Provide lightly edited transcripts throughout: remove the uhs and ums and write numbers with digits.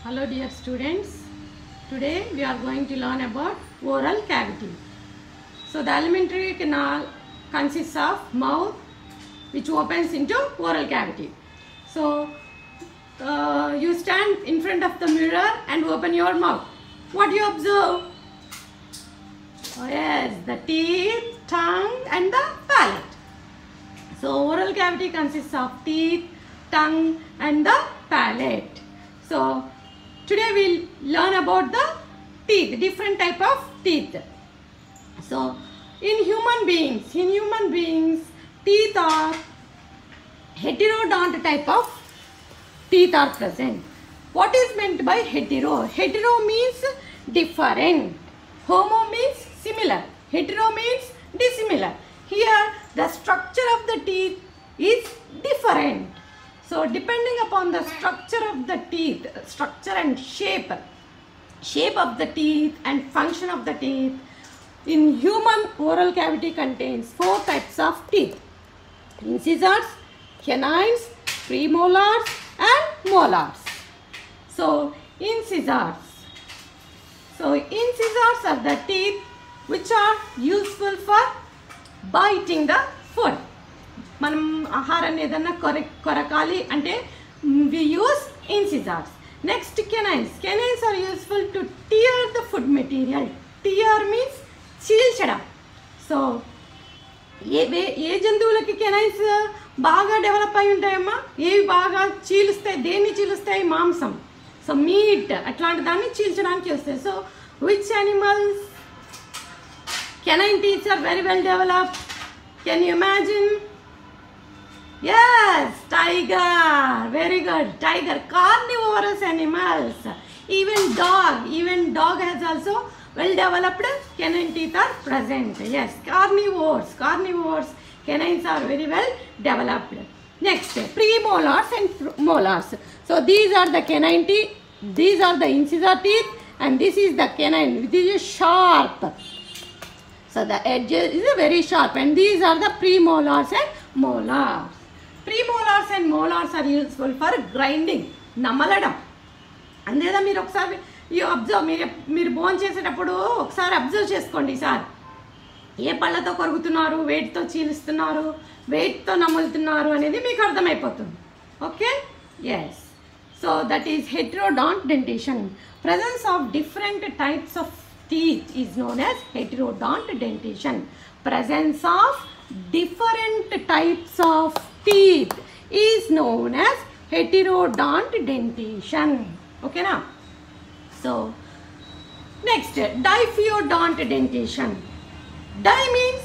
Hello dear students, today we are going to learn about oral cavity. So the alimentary canal consists of mouth which opens into oral cavity. So you stand in front of the mirror and open your mouth. What do you observe? Oh yes, the teeth, tongue and the palate. So oral cavity consists of teeth, tongue and the palate. So today we'll learn about the teeth, different type of teeth. So in human beings, teeth are heterodont type of teeth are present. What is meant by hetero? Hetero means different. Homo means similar. Hetero means dissimilar. Here the structure of the teeth is different. So depending upon the structure of the teeth, structure and shape of the teeth and function of the teeth, in human oral cavity contains 4 types of teeth: incisors, canines, premolars and molars. So incisors are the teeth which are useful for biting the food. మనం ఆహారాన్ని ఏదన్నా కొరకాలి అంటే we use incisors. Next, canines are useful to tear the food material. Tear means చీల్చడం. So ఏ జంతువులకి canines బాగా develop అయి ఉంటాయమ్మా? ఏవి బాగా చీలుస్తాయి? దేన్ని చీలుస్తాయి? మాంసం. సో మీట్ అట్లాంటి దాన్ని చీల్చడానికి వస్తాయి. So which animals canine teeth are very well developed? Can you imagine? Yes, tiger. Very good. Tiger. Carnivorous animals. Even dog has also well developed canine teeth are present. Yes, carnivores. Canines are very well developed. Next, premolars and molars. So these are the canine teeth. These are the incisor teeth, and this is the canine. This is sharp. So the edge is very sharp, and these are the premolars and molars. Premolars and molars are useful for grinding, నమలడం. అంతేదా మీరు ఒకసారి మీరు bone చేసేటప్పుడు ఒకసారి observe చేసుకోండి sir. ఏ పళ్ళతో కొరుకుతున్నారు, వేటితో చీలుస్తున్నారు, వేటితో నములుతున్నారు అనేది మీకు అర్థమైపోతుంది. Okay, yes. So that is heterodont dentition. Presence of different types of teeth is known as heterodont dentition. Presence of different types of teeth is known as heterodont dentition. Okay now? So next, diphyodont dentition. Di means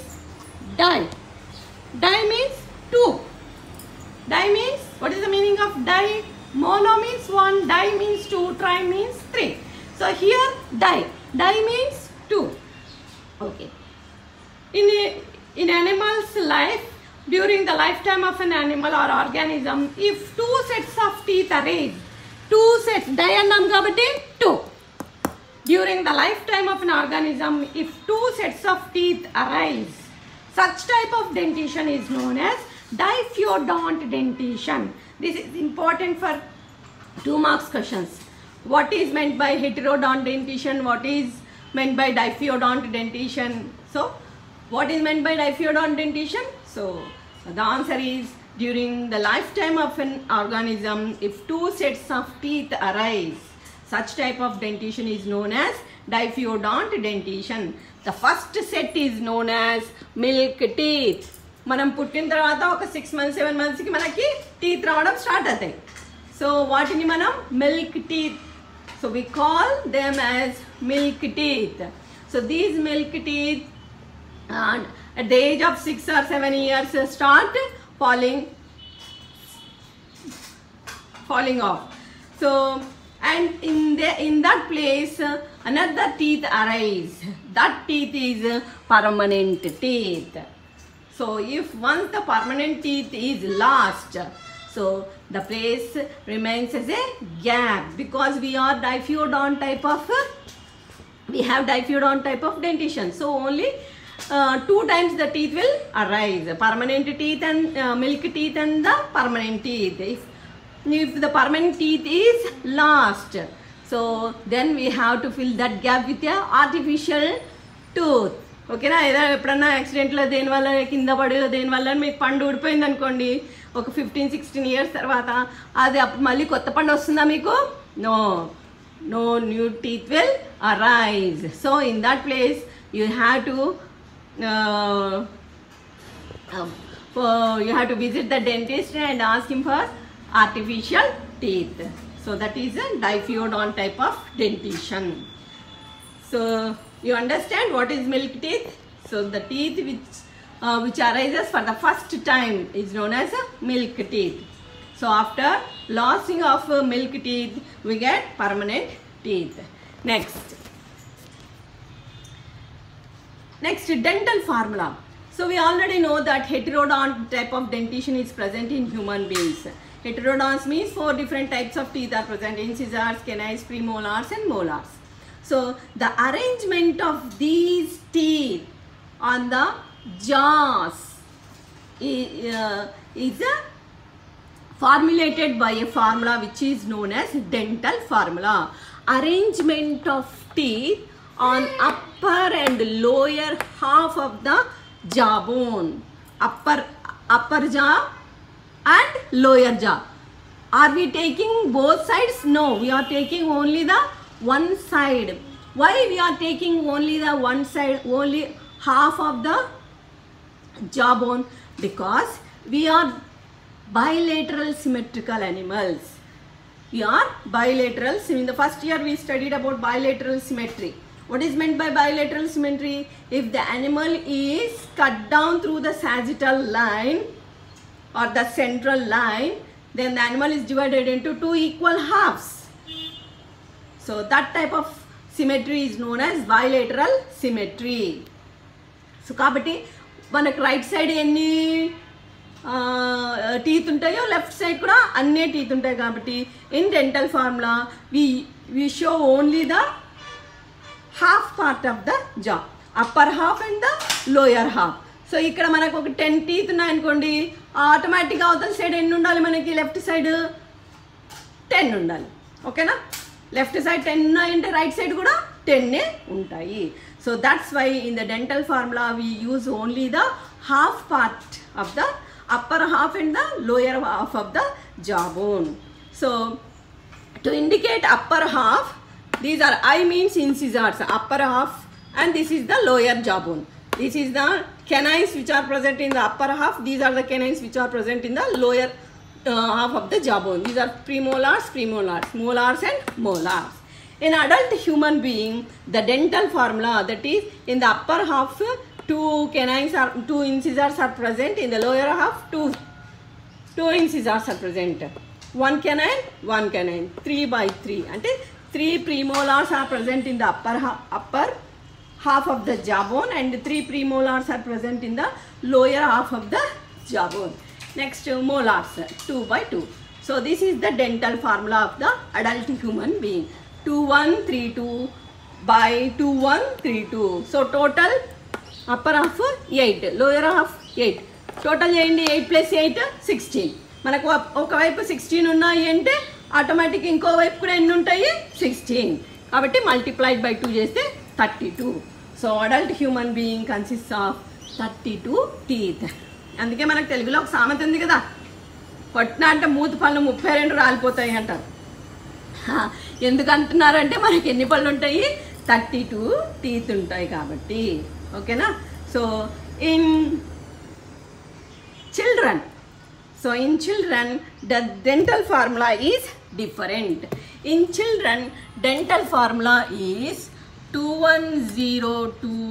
two. Di means, what is the meaning of di? Mono means 1, di means 2, tri means 3. So here di means 2. Okay. In animal's life, during the lifetime of an animal or organism, if 2 sets of teeth are raised, 2 sets, di annam kabatti 2. During the lifetime of an organism, if 2 sets of teeth arise, such type of dentition is known as diphyodont dentition. This is important for 2 marks questions. What is meant by heterodont dentition? What is meant by diphyodont dentition? So what is meant by diphyodont dentition? So the answer is, during the lifetime of an organism, if 2 sets of teeth arise, such type of dentition is known as diphyodont dentition. The first set is known as milk teeth. మనం పుట్టిన తర్వాత ఒక 6 months 7 months కి మనకి teeth రావడం start అవుతాయి. So వాటిని మనం milk teeth. So we call them as milk teeth. So these milk teeth at the age of 6 or 7 years start falling off. So and in that place another teeth arise. That teeth is permanent teeth. So if once the permanent teeth is lost, so the place remains as a gap, because we have diphyodont type of dentition. So only 2 times the teeth will arise, permanent teeth and milk teeth and the permanent teeth. If the permanent teeth is lost, So then we have to fill that gap with a artificial tooth. ఓకేనా? ఏదైనా ఎప్పుడన్నా యాక్సిడెంట్లో దేనివల్ల కింద పడి దేనివల్ల మీకు పండు ఊడిపోయింది అనుకోండి, ఒక 15-16 ఇయర్స్ తర్వాత అది అప్పుడు మళ్ళీ కొత్త పండు వస్తుందా మీకు? No, no new teeth will arise. So in that place you have to visit the dentist and ask him for artificial teeth. So that is a diphyodont type of dentition. So you understand what is milk teeth? So the teeth which arises for the first time is known as milk teeth. So after losing of milk teeth, we get permanent teeth. Next, dental formula. So we already know that heterodont type of dentition is present in human beings. Heterodonts means 4 different types of teeth are present: incisors, canines, premolars and molars. So the arrangement of these teeth on the jaws is formulated by a formula which is known as dental formula. Arrangement of teeth on upper and lower half of the jawbone. Upper jaw and lower jaw. Are we taking both sides? No, we are taking only the one side. Why we are taking only the one side, only half of the jawbone? Because we are bilateral symmetrical animals. We are bilateral. In the first year we studied about bilateral symmetry. What is meant by bilateral symmetry? If the animal is cut down through the sagittal line or the central line, then the animal is divided into 2 equal halves. So that type of symmetry is known as bilateral symmetry. So kabatti manaku right side enni teeth untayo, left side kuda anne teeth untayi kabatti in dental formula we show only the half part of the jaw, upper half and the lower half. So ఇక్కడ మనకు ఒక 10 teeth ఉన్నాయనుకోండి, ఆటోమేటిక్గా అవతల side ఎన్ని ఉండాలి మనకి? Left side 10 ఉండాలి. ఓకేనా? లెఫ్ట్ సైడ్ 10 ఉన్నాయంటే రైట్ సైడ్ కూడా 10 ఉంటాయి. So that's why in the dental formula we use only the half part of the upper half and the lower half of the jawbone. So to indicate upper half, these are I means incisors, upper half, and this is the lower jawbone. This is the canines which are present in the upper half. These are the canines which are present in the lower half of the jawbone. These are premolars, molars and molars. In adult human being, the dental formula, that is in the upper half 2 incisors are present. In the lower half 2 incisors are present. 1 canine, 3/3. And 3 premolars are present in the upper half of the jawbone and 3 premolars are present in the lower half of the jawbone. Next, molars 2/2. So this is the dental formula of the adult human being. 2132/2132. So total upper half 8, lower half 8. Total చేయండి. 8 + 8 16. మనకు ఒకవైపు 16 ఉన్నాయి అంటే automatic ఇంకో వైపు కూడా ఎన్ని ఉంటాయి? 16. కాబట్టి మల్టిప్లైడ్ బై 2 చేస్తే 32. So adult human being consist of 32 teeth. అందుకే మనకు తెలుగులో ఒక సామెత ఉంది కదా, కొట్టిన అంటే మూతి పళ్ళు 32 రాలిపోతాయి అంటారు. ఎందుకు అంటున్నారంటే మనకి ఎన్ని పళ్ళు ఉంటాయి? 32 టీత్ ఉంటాయి కాబట్టి. ఓకేనా? So in children, the dental formula is different. In children, dental formula is 2102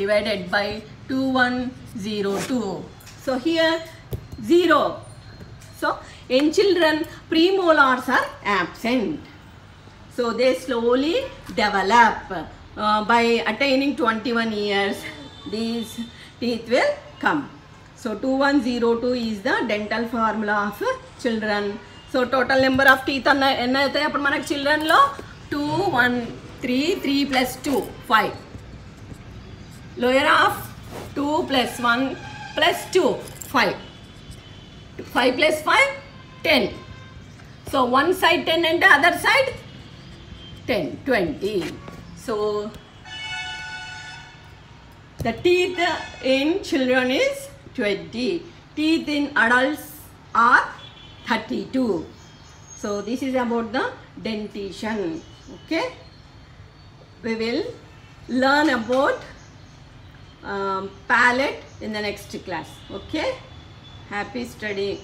divided by 2102. So here 0. So in children, premolars are absent. So they slowly develop. By attaining 21 years, these teeth will come. So 2102 is the dental formula of children. So total number of teeth enna aitayi appudu manaku children lo 2 1 3 3 plus 2 5. Lower half 2 plus 1 plus 2 5. 5 plus 5 10. So one side 10 and the other side 10, 20. So the teeth in children is 20. Teeth in adults are 32. So this is about the dentition. Okay. We will learn about palate in the next class. Okay. Happy studying.